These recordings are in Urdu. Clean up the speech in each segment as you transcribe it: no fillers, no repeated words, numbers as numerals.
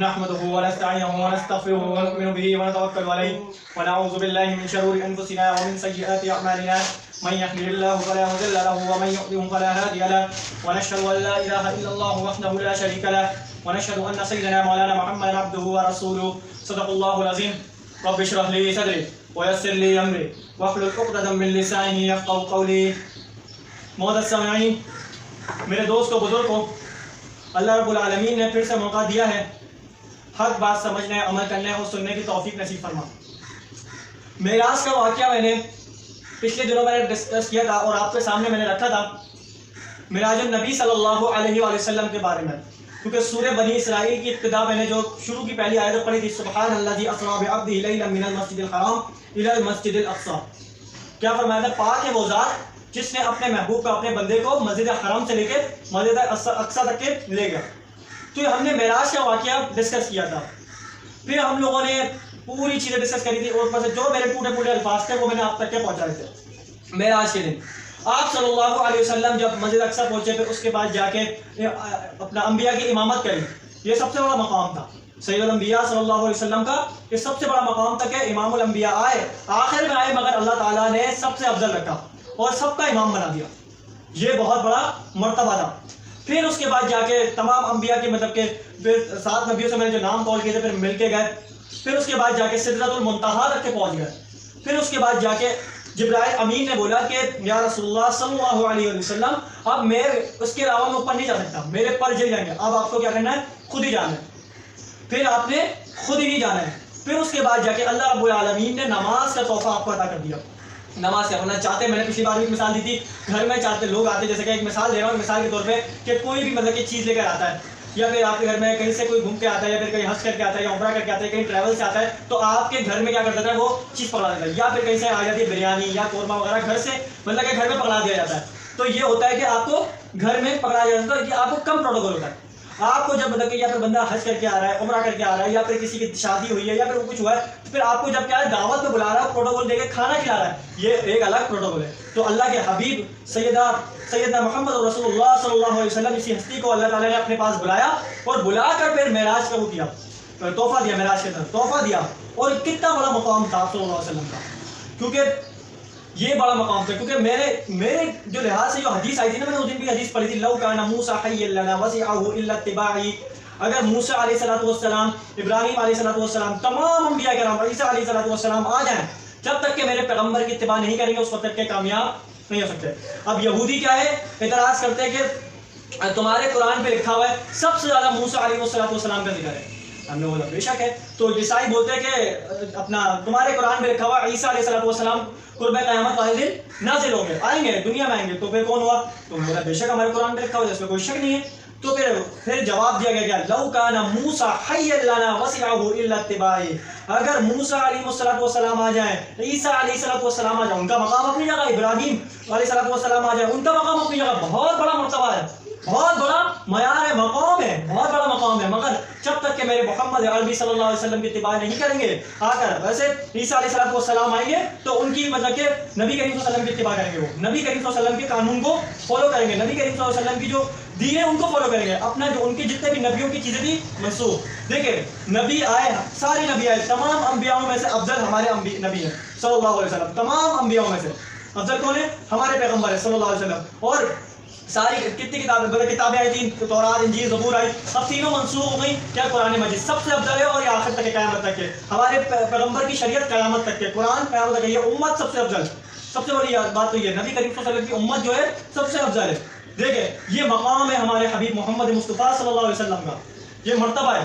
نحمده ونستعينه ونستغفره ونؤمن به ونتوكل عليه ونعوذ بالله من شرور أنفسنا ومن سيئات أعمالنا من يهده الله فلا مضل له ومن يضلل فلا هادي له ونشهد أن لا إله إلا الله وحده لا شريك له ونشهد أن سيدنا مولانا محمدا عبده ورسوله صدق الله العظيم رب اشرح لي صدري ويسر لي أمري واحلل عقدة من لساني يفقهوا قولي. معزز سامعین، میرے دوست و بزرگ کو اللہ رب العالمین نے پھر سے موقع دیا ہے حق بات سمجھنے، عمل کرنے اور سننے کی توفیق نصیب فرما. معراج کا واقعہ میں نے پچھلے دنوں میں نے ڈسکس کیا تھا اور آپ کے سامنے میں نے رکھا تھا معراج النبی صلی اللہ علیہ وآلہ وسلم کے بارے میں، کیونکہ سورہ بنی اسرائیل کی ابتدا میں نے جو شروع کی پہلی آیت پڑھی تھی سبحان الذی اسری بعبدہ لیلا من المسجد الحرام الی المسجد الاقصی. کیا فرمایا تھا؟ پاک ہے وہ ذات جس نے اپنے محبوب کو، اپنے بندے کو مسجد حرام سے لے کے مسجد اقصی تک کے لے گیا. تو ہم نے معراج کا واقعہ ڈسکس کیا تھا. پھر ہم لوگوں نے پوری چیزیں ڈسکس کری تھی اور اوپر سے جو میرے ٹوٹے الفاظ تھے وہ میں نے آپ تک کے پہنچائے تھے. معراج کے دن آپ صلی اللہ علیہ وسلم جب مسجد اقصی پہنچے، پھر اس کے بعد جا کے اپنا انبیاء کی امامت کری. یہ سب سے بڑا مقام تھا سید الانبیاء صلی اللہ علیہ وسلم کا. یہ سب سے بڑا مقام تھا کہ امام الانبیاء آئے، آخر میں آئے، مگر اللہ تعالیٰ نے سب سے افضل رکھا اور سب کا امام بنا دیا. یہ بہت بڑا مرتبہ تھا. پھر اس کے بعد جا کے تمام انبیاء کے مطلب کہ 7 نبیوں سے میں نے جو نام کال کیے تھے پھر مل کے گئے. پھر اس کے بعد جا کے سدرۃ المنتہا تک کے پہنچ گئے. پھر اس کے بعد جا کے جبرائیل امین نے بولا کہ یا رسول اللہ صلی اللہ علیہ وسلم اب میں اس کے علاوہ میں اوپر نہیں جا سکتا، میرے پر جل جائیں گے، اب آپ کو کیا کرنا ہے؟ خود ہی جانا ہے. پھر آپ نے خود ہی نہیں جانا ہے. پھر اس کے بعد جا کے اللہ رب العالمین نے نماز کا تحفہ آپ کو عطا کر دیا. نماز کیا ہونا چاہتے، میں نے پچھلی بار بھی مثال دی تھی، گھر میں چاہتے لوگ آتے، جیسے کہ ایک مثال دے رہا ہوں مثال کے طور پہ کہ کوئی بھی مطلب کہ چیز لے کر آتا ہے، یا پھر آپ کے گھر میں کہیں سے کوئی گھوم کے آتا ہے، یا پھر کہیں حج کر کے آتا ہے، یا عمرہ کر کے آتا ہے، کہیں ٹریول سے آتا ہے، تو آپ کے گھر میں کیا کر دیتا ہے؟ وہ چیز پکڑا دیتا ہے. یا پھر کہیں سے آ جاتی ہے بریانی یا قورمہ وغیرہ، گھر سے مطلب کہ گھر میں پکڑا دیا جاتا ہے. تو یہ ہوتا ہے کہ آپ کو گھر میں پکڑا دیا جاتا ہے. یہ آپ کو کم پروٹوکول ہوتا ہے. آپ کو جب مطلب کہ یا پھر بندہ حج کر کے آ رہا ہے، عمرہ کر کے آ رہا ہے، یا پھر کسی کی شادی ہوئی ہے، یا پھر کچھ ہوا ہے، تو پھر آپ کو جب کیا ہے دعوت میں بلا رہا ہے، پروٹوکول دے کے کھانا کھلا رہا ہے، یہ ایک الگ پروٹوکول ہے. تو اللہ کے حبیب سیدنا محمد رسول اللہ صلی اللہ علیہ وسلم اسی ہستی کو اللہ تعالیٰ نے اپنے پاس بلایا اور بلا کر پھر معراج کا وہ کیا، تحفہ دیا. معراج کے اندر تحفہ دیا. اور کتنا بڑا مقام تھا صلی اللہ علیہ وسلم کا، کیونکہ یہ بڑا مقام تھا. کیونکہ میرے جو لحاظ سے جو حدیث آئی تھی نا، میں نے اس دن بھی حدیث پڑھی تھی، لو کان موسیٰ حیا لنا وسعہ الا اتباعی. اگر موسیٰ علیہ السلام، ابراہیم علیہ السلام، تمام انبیاء کرام، عیسیٰ علیہ السلام آ جائیں، جب تک کہ میرے پیغمبر کی اتباع نہیں کریں گے اس وقت تک کہ کامیاب نہیں ہو سکتے. اب یہودی کیا ہے، اعتراض کرتے ہیں کہ تمہارے قرآن پہ لکھا ہوا ہے سب سے زیادہ موسیٰ علیہ السلام کا ذکر ہے. ہم نے بولا بے شک ہے. تو عیسائی بولتے ہیں کہ اپنا تمہارے قرآن میں لکھا ہوا عیسیٰ علیہ السلام قرب قیامت والے دن نازل ہوں گے، آئیں گے، دنیا میں آئیں گے. تو پھر کون ہوا؟ تو بولا بے شک ہمارے قرآن میں لکھا ہوا ہے، اس میں کوئی شک نہیں ہے. تو پھر جواب دیا گیا کہ لو کان موسیٰ حیا لنا وسعہ الا اتباعی. اگر موسیٰ علیہ السلام آ جائیں، عیسیٰ علیہ السلام آ جائیں، ان کا مقام اپنی جگہ، ابراہیم علیہ السلام آ جائیں، ان کا مقام اپنی جگہ، بہت بڑا مرتبہ ہے، بہت بڑا معیار ہے، مقام ہے، بہت بڑا مقام ہے. مگر جب تک کہ میرے محمد عربی صلی اللہ علیہ وسلم کی اتباع نہیں کریں گے آ کر، ویسے عیسیٰ علیہ السلام آئیں گے تو ان کی مطلب کہ نبی کریم صلی اللہ علیہ وسلم کی اتباع کریں گے، وہ نبی کریم صلی اللہ علیہ وسلم کے قانون کو فالو کریں گے، نبی کریم صلی اللہ علیہ وسلم کی جو دین ہے ان کو فالو کریں گے. اپنا جو ان کے جتنے بھی نبیوں کی چیزیں تھی منسوخ. دیکھیں نبی آئے، سارے نبی آئے، تمام انبیاءوں میں سے افضل ہمارے نبی ہیں صلی اللہ علیہ وسلم. تمام انبیاءوں میں سے افضل کون ہے؟ ہمارے پیغمبر ہے صلی اللہ علیہ وسلم. اور ساری کتنی کتابیں آئی تھیں، تورات، انجیل، زبور آئی، اب تینوں منسوخ ہو گئی. کیا قرآن مجید سب سے افضل ہے اور یہ آخر تک قیامت تک ہے. ہمارے پیغمبر کی شریعت قیامت تک ہے، قرآن قیامت تک ہے. یہ امت سب سے افضل، سب سے بڑی بات تو یہ نبی کریم صلی اللہ علیہ وسلم کی امت جو ہے سب سے افضل ہے. دیکھیں یہ مقام ہے ہمارے حبیب محمد مصطفیٰ صلی اللہ علیہ وسلم کا، یہ مرتبہ ہے.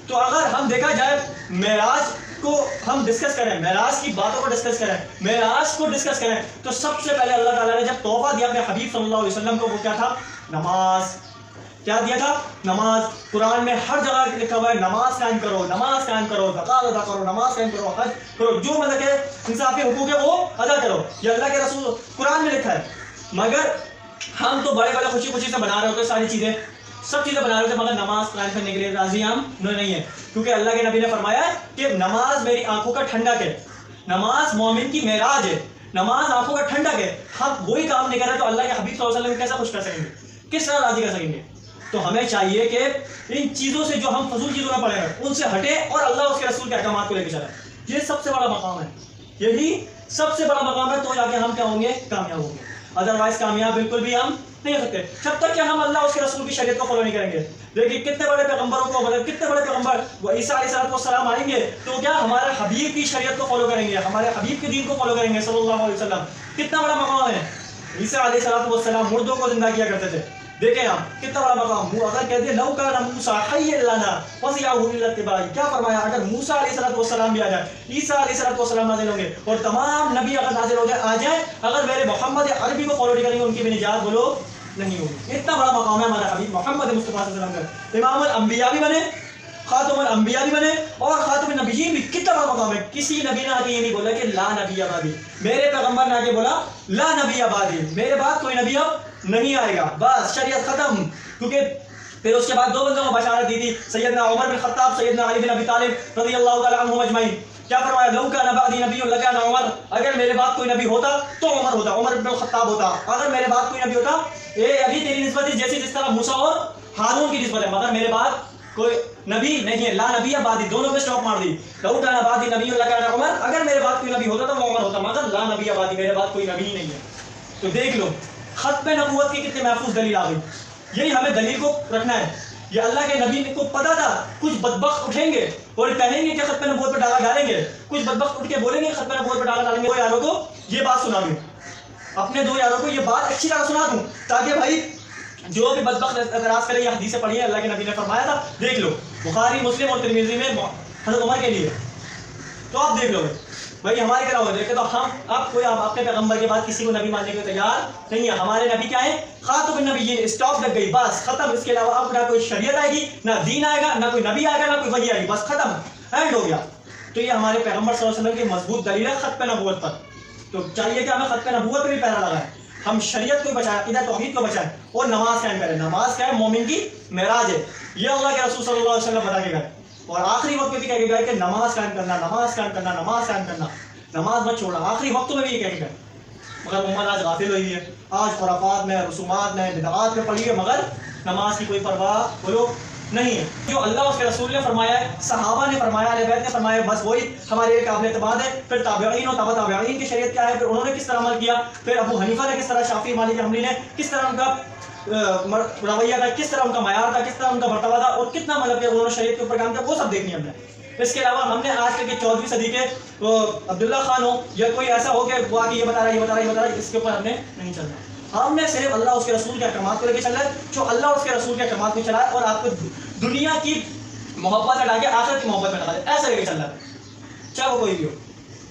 تو اگر ہم دیکھا جائے معراج کو ہم ڈسکس کریں، معراج کی باتوں کو ڈسکس کریں، معراج کو ڈسکس کریں، تو سب سے پہلے اللہ تعالیٰ نے جب تحفہ دیا اپنے حبیب صلی اللہ علیہ وسلم کو، وہ کیا تھا؟ نماز. کیا دیا تھا؟ نماز. قرآن میں ہر جگہ لکھا ہوا ہے نماز قائم کرو، نماز قائم کرو، زکات ادا کرو، نماز قائم کرو، حج کرو، جو مطلب کہ انصافی حقوق ہے وہ ادا کرو. یہ اللہ کے رسول قرآن میں لکھا ہے. مگر ہم تو بڑے بڑے خوشی خوشی سے بنا رہے ہوتے ساری چیزیں، سب چیزیں بنا رہے تھے، مگر نماز قائم کرنے کے لیے راضی ہم نہیں ہے. کیونکہ اللہ کے نبی نے فرمایا کہ نماز میری آنکھوں کا ٹھنڈک ہے، نماز مومن کی معراج ہے، نماز آنکھوں کا ٹھنڈک ہے. ہم وہی کام نہیں کر رہے تو اللہ کے حبیب صلی اللہ علیہ وسلم کیسا خوش کر سکیں گے، کس طرح راضی کر سکیں گے؟ تو ہمیں چاہیے کہ ان چیزوں سے جو ہم فضول چیزوں میں پڑے ہیں ان سے ہٹیں اور اللہ اس کے رسول کے احکامات کو لے کے چلیں. یہ سب سے بڑا مقام ہے, یہی سب سے بڑا مقام ہے. تو جا کے ہم کیا ہوں گے, کامیاب ہوں گے. ادروائز کامیاب بالکل بھی ہم نہیں ہو سکتے جب تک کہ ہم اللہ اس کے رسول کی شریعت کو فالو نہیں کریں گے. دیکھیے کتنے بڑے پیغمبروں کو, مطلب کتنے بڑے پیغمبر وہ عیسیٰ علیہ السلام آئیں گے تو کیا ہمارے حبیب کی شریعت کو فالو کریں گے, ہمارے حبیب کے دین کو فالو کریں گے صلی اللہ علیہ وسلم. کتنا بڑا مقام ہے. عیسیٰ علیہ السلام مردوں کو زندہ کیا کرتے تھے. دیکھیں آپ کتنا بڑا مقام. وہ اگر کہتے ہیں لو کان موسیٰ حیا لنا وسعہ الا اتباعی, کیا فرمایا اگر موسیٰ علیہ السلام بھی آ جائے, عیسیٰ علیہ السلام نازل ہوں گے اور تمام نبی اگر نازل ہو جائے آ جائیں, اگر میرے محمد عربی کو فالو نہیں کریں گے ان کی بھی نجات بولو نہیں ہوگی. اتنا بڑا مقام ہے ہمارا حبیب محمد مصطفیٰ صلی اللہ علیہ وسلم کا. امام الانبیاء بھی بنے, خاتم الانبیاء بھی بنے اور خاتم النبیین بھی. کتنا بڑا مقام ہے. کسی نبی نے آگے یہ نہیں بولا کہ لا نبی بعدی, میرے پیغمبر نے آگے بولا لا نبی بعدی, میرے بعد کوئی نبی اب نہیں آئے گا, بس شریعت ختم. کیونکہ پھر اس کے بعد دو بندوں کو بشارت دی تھی, سیدنا عمر بن خطاب, سیدنا علی بن ابی طالب رضی اللہ تعالی عنہم اجمعین. کیا فرمایا لو کان بعدی نبی لکان عمر, اگر میرے بعد کوئی نبی ہوتا تو عمر ہوتا, عمر بن الخطاب ہوتا. اگر میرے بعد کوئی نبی ہوتا, یہ ابھی تیری نسبت ہے جیسے جس طرح موسیٰ اور ہارون کی نسبت ہے, مگر میرے بعد کوئی نبی نہیں ہے. لا نبی بعدی, دونوں پہ اسٹاپ مار دی. لو کان بعدی نبی لکان عمر, اگر میرے بعد کوئی نبی ہوتا تو وہ عمر ہوتا, مگر لا نبی بعدی, میرے بعد کوئی نبی نہیں ہے. تو دیکھ لو ختم نبوت کی کتنے محفوظ دلیل آ گئی. یہی ہمیں دلیل کو رکھنا ہے. یہ اللہ کے نبی کو پتا تھا کچھ بدبخت اٹھیں گے اور کہیں گے کہ ختم نبوت پہ ڈالا ڈالیں گے, کچھ بدبخت اٹھ کے بولیں گے ختم نبوت پہ ڈالا ڈالیں گے. دو یاروں کو یہ بات سنا دوں, اپنے دو یاروں کو یہ بات اچھی طرح سنا دوں تاکہ بھائی جو بھی بدبخت اعتراض کرے, یہ حدیثیں پڑھی ہے, اللہ کے نبی نے فرمایا تھا. دیکھ لو بخاری مسلم اور ترمذی میں حضرت عمر کے لیے, تو آپ دیکھ لو بھائی ہمارے کیا ہو دیکھے تو ہم اب کوئی اپنے پیغمبر کے بعد کسی کو نبی ماننے کے تیار نہیں ہے. ہمارے نبی کیا ہے, خاتم النبی, یہ اسٹاپ لگ گئی, بس ختم. اس کے علاوہ اب نہ کوئی شریعت آئے گی, نہ دین آئے گا, نہ کوئی نبی آئے گا, نہ کوئی وحی آئے گی, بس ختم, اینڈ ہو گیا. تو یہ ہمارے پیغمبر صلی اللہ علیہ وسلم کی مضبوط دلیل ہے ختم نبوت پر. تو چاہیے کہ ہمیں ختم نبوت پہ بھی پہرا لگائیں, ہم شریعت کو بچائیں, عقیدہ توحید کو بچائیں اور نماز قائم کریں. نماز کیا ہے, مومن کی معراج ہے, یہ اللہ کے رسول صلی اللہ علیہ وسلم بتا کے گئے. اور آخری وقت میں بھی کہہ کے گئے کہ نماز قائم کرنا, نماز قائم کرنا, نماز قائم کرنا, نماز مت چھوڑنا. آخری وقتوں میں بھی یہ کہہ کے گئے. مگر امت آج غافل ہوئی ہے, آج خرافات میں, رسومات میں, بدعات میں پڑی ہے, مگر نماز کی کوئی پرواہ بولو نہیں ہے. جو اللہ اس کے رسول نے فرمایا ہے, صحابہ نے فرمایا, اہل بیت نے فرمایا, بس وہی ہمارے لیے قابل اعتماد ہے. پھر تابعین اور تبع تابعین کی شریعت کیا ہے, پھر انہوں نے کس طرح عمل کیا, پھر ابو حنیفہ نے کس طرح, شافعی مالک حنبلی نے کس طرح ان کا رویہ تھا, کس طرح ان کا معیار تھا, کس طرح ان کا مرتبہ تھا, اور کتنا مطلب کہ انہوں نے شریعت کے اوپر کام کیا, وہ سب دیکھنی ہم نے. اس کے علاوہ ہم نے آج کل کے 14ویں صدی کے عبداللہ خان ہو یا کوئی ایسا ہو کہ وہ آگے یہ بتا رہا ہے, یہ بتا رہا ہے, یہ بتا رہا ہے, اس کے اوپر ہم نے نہیں چلنا. ہم نے صرف اللہ اس کے رسول کے احکامات کو لے کے چلنا ہے. جو اللہ اس کے رسول کے احکامات میں چلا ہے اور آپ کو دنیا کی محبت ہٹا کے آخرت کی محبت میں لگا دے, ایسا لے کے چلنا ہے. چاہے وہ کوئی بھی ہو,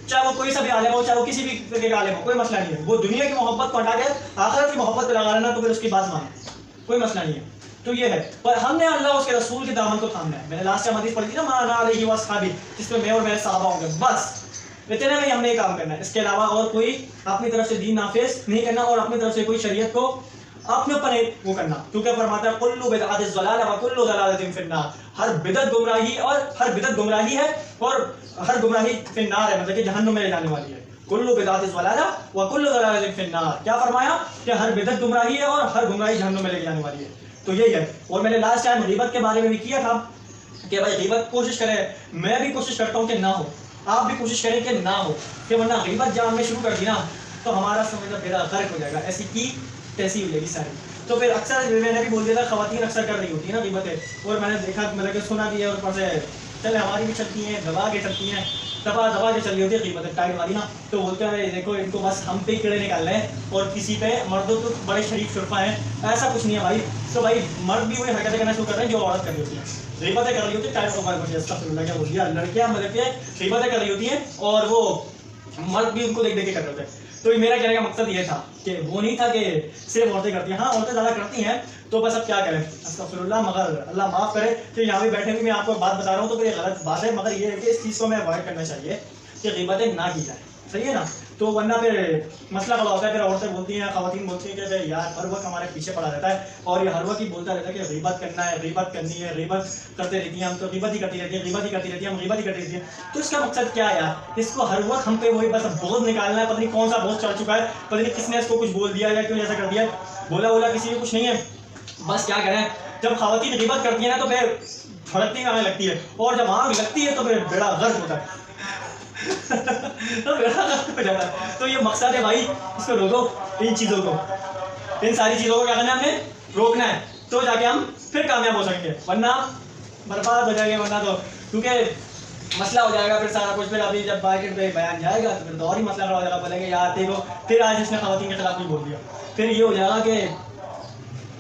چاہے وہ کوئی سا بھی عالم ہو, چاہے وہ کسی بھی طرح کا عالم ہو, کوئی مسئلہ نہیں ہے. وہ دنیا کی محبت کو ہٹا کے آخرت کی محبت پہ لگا لینا تو پھر اس کی بات مانے, کوئی مسئلہ نہیں ہے. تو یہ ہے, پر ہم نے اللہ اس کے رسول کے دامن کو تھامنا ہے. میں نے لاسٹ ٹائم حدیث پڑھی تھی نا, مانا علیہ واصحابی, جس میں میں اور میرے صحابہ ہوں گے, بس اتنے میں ہم نے یہ کام کرنا ہے. اس کے علاوہ اور کوئی اپنی طرف سے دین نافذ نہیں کرنا اور اپنی طرف سے کوئی شریعت کو اپنے اوپر وہ کرنا. کیونکہ فرماتا ہے کل بدعت ضلالہ وکل ضلالۃ فی النار, ہر بدعت گمراہی اور ہر بدعت گمراہی ہے اور ہر گمراہی فی النار ہے, مطلب کہ جہنم میں لے جانے والی ہے. کل بدعت ضلالہ وکل ضلالۃ فی النار, کیا فرمایا کہ ہر بدعت گمراہی ہے اور ہر گمراہی جہنم میں لے جانے والی ہے. تو یہی ہے. اور میں نے لاسٹ ٹائم غیبت کے بارے میں بھی کیا تھا کہ بھائی غیبت کوشش کریں, میں بھی کوشش کرتا ہوں کہ نہ ہو, آپ بھی کوشش کریں کہ نہ ہو, کہ ورنہ غیبت جب ہم نے شروع کر دی نا تو ہمارا سمجھنا بیڑا غرق ہو جائے گا, ایسی کی تیسی ہو جائے گی ساری. تو پھر اکثر میں نے بھی بول دیا تھا, خواتین اکثر کر رہی ہوتی ہیں نا غیبتیں, اور میں نے دیکھا, مطلب کہ سنا بھی ہے, اور اوپر سے چلے ہماری بھی چلتی ہیں, دبا کے چلتی ہیں, دبا کے چل رہی ہوتی ہے غیبتیں ٹائٹ والی نا. تو بولتے ہیں دیکھو ان کو بس ہم پہ کیڑے نکال رہے ہیں اور کسی پہ, مردوں تو بڑے شریف شرفا ہیں, ایسا کچھ نہیں ہے بھائی. تو بھائی مرد بھی وہی حرکتیں کرنا شروع کر رہے ہیں جو عورت کر رہی ہوتی ہے, غیبتیں کر رہی ہوتی ہے, ٹائٹ استغفراللہ کیا بول دیا, لڑکیاں مطلب کہ غیبتیں کر رہی ہوتی ہیں اور وہ مرد بھی ان کو دیکھ دیکھ کے کر رہے ہوتے ہیں. تو میرا کہنے کا مقصد یہ تھا کہ وہ نہیں تھا کہ صرف عورتیں کرتی ہیں, ہاں عورتیں زیادہ کرتی ہیں, تو بس اب کیا کریں, استغفراللہ, مگر اللہ معاف کرے کہ یہاں بھی بیٹھے ہوئے میں آپ کو بات بتا رہا ہوں تو یہ غلط بات ہے, مگر یہ ہے کہ اس چیز کو ہمیں اوائڈ کرنا چاہیے کہ غیبتیں نہ کی جائیں, صحیح ہے نا. تو ورنہ پھر مسئلہ کھڑا ہوتا ہے, پھر عورتیں بولتی ہیں, خواتین بولتی ہیں کہ یار ہر وقت ہمارے پیچھے پڑا رہتا ہے اور یہ ہر وقت ہی بولتا رہتا ہے کہ غیبت کرنا ہے, غیبت کرنی ہے, غیبت کرتے رہتی ہیں, ہم تو غیبت ہی کرتی رہتی ہیں, غیبت ہی کرتی رہتی ہیں, ہم غیبت ہی کرتی رہتی ہیں. تو اس کا مقصد کیا ہے یار, اس کو ہر وقت ہم پہ وہی بس بوجھ نکالنا ہے, پتہ نہیں کون سا بوجھ چڑھ چکا ہے, پتہ نہیں کس نے اس کو کچھ بول دیا یا کیوں ایسا کر دیا, بولا کسی نے کچھ نہیں ہے. بس کیا کریں, جب خواتین غیبت کرتی ہیں نا تو پھر بھڑکتی آنے لگتی ہے، اور جب آگ لگتی ہے تو پھر بیڑا غرق ہوتا ہے تو بیڑا غرق ہو جاتا ہے. تو یہ مقصد ہے بھائی، اس کو روکو، ان چیزوں کو، ان ساری چیزوں کو کیا کرنا ہے ہم نے، روکنا ہے، تو جا کے ہم پھر کامیاب ہو سکیں گے، ورنہ برباد ہو جائے گا. ورنہ تو کیونکہ مسئلہ ہو جائے گا پھر سارا کچھ. پھر ابھی جب مارکیٹ پہ بیان جائے گا تو پھر اور ہی مسئلہ ہو جائے گا. بولیں گے یار دیکھو پھر آج اس نے خواتین کے خلاف بھی بول دیا، پھر یہ ہو جائے گا کہ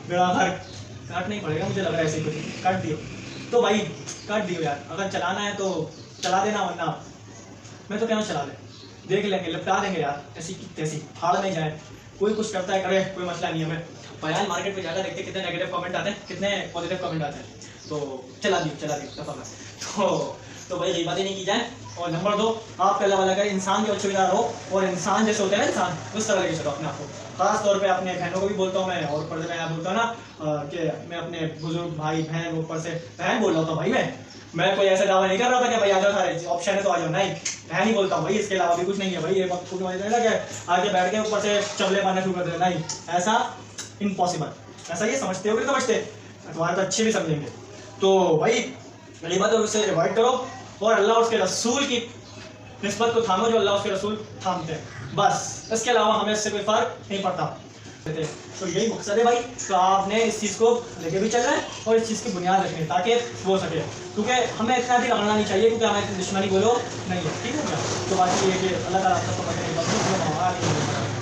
میرا گھر کاٹنا ہی پڑے گا. مجھے لگ رہا ہے ایسے کچھ کاٹ دیو. تو بھائی کاٹ دیو یار، اگر چلانا ہے تو چلا دینا، ورنہ میں تو کہنا چلا لیں، دیکھ لیں گے، لپٹا دیں گے یار، ایسی تیسی پھاڑ نہیں جائیں. کوئی کچھ کرتا ہے کرے، کوئی مسئلہ نہیں ہے. ہمیں بیان مارکیٹ پہ جاتا دیکھتے کتنے نیگیٹو کمنٹ آتے ہیں، کتنے پازیٹیو کمنٹ آتے ہیں. تو چلا دیو تو بھائی یہ باتیں نہیں کی جائیں. اور نمبر 2، آپ کا اللہ والا کرے انسان کے اچھے دار ہو، اور انسان جیسے ہوتے ہیں نا انسان، اس طرح کے چلو اپنے آپ کو. خاص طور پہ اپنے بہنوں کو بھی بولتا ہوں میں، اور پردے میں بولتا ہوں نا کہ میں اپنے بزرگ بھائی بہن، اوپر سے بہن بول رہا ہوں بھائی. میں کوئی ایسا دعویٰ نہیں کر رہا تھا کہ بھائی آ جاؤ سارے آپشن ہے تو آ جاؤ، نہیں، بہن ہی بولتا ہوں بھائی، اس کے علاوہ بھی کچھ نہیں ہے بھائی. یہ وقت خود کہ آگے بیٹھ کے اوپر سے چبلے مارنا شروع کر دیں، نہیں، ایسا امپاسبل. ایسا یہ سمجھتے ہو کہ سمجھتے تمہارے تو اچھے بھی سمجھیں گے. تو بھائی غیبت اور اس سے اوائڈ کرو، اور اللہ اور اس کے رسول کی نسبت کو تھامو جو اللہ اس کے رسول تھامتے ہیں، بس. اس کے علاوہ ہمیں اس سے کوئی فرق نہیں پڑتا. تو یہی مقصد ہے بھائی. تو آپ نے اس چیز کو لے کے بھی چلنا ہے، اور اس چیز کی بنیاد رکھنی ہے تاکہ وہ سکے. کیونکہ ہمیں اتنا بھی لگنا نہیں چاہیے کیونکہ ہمیں دشمنی بولو نہیں ہے، ٹھیک ہے. تو باقی یہ کہ اللہ تعالیٰ آپ کو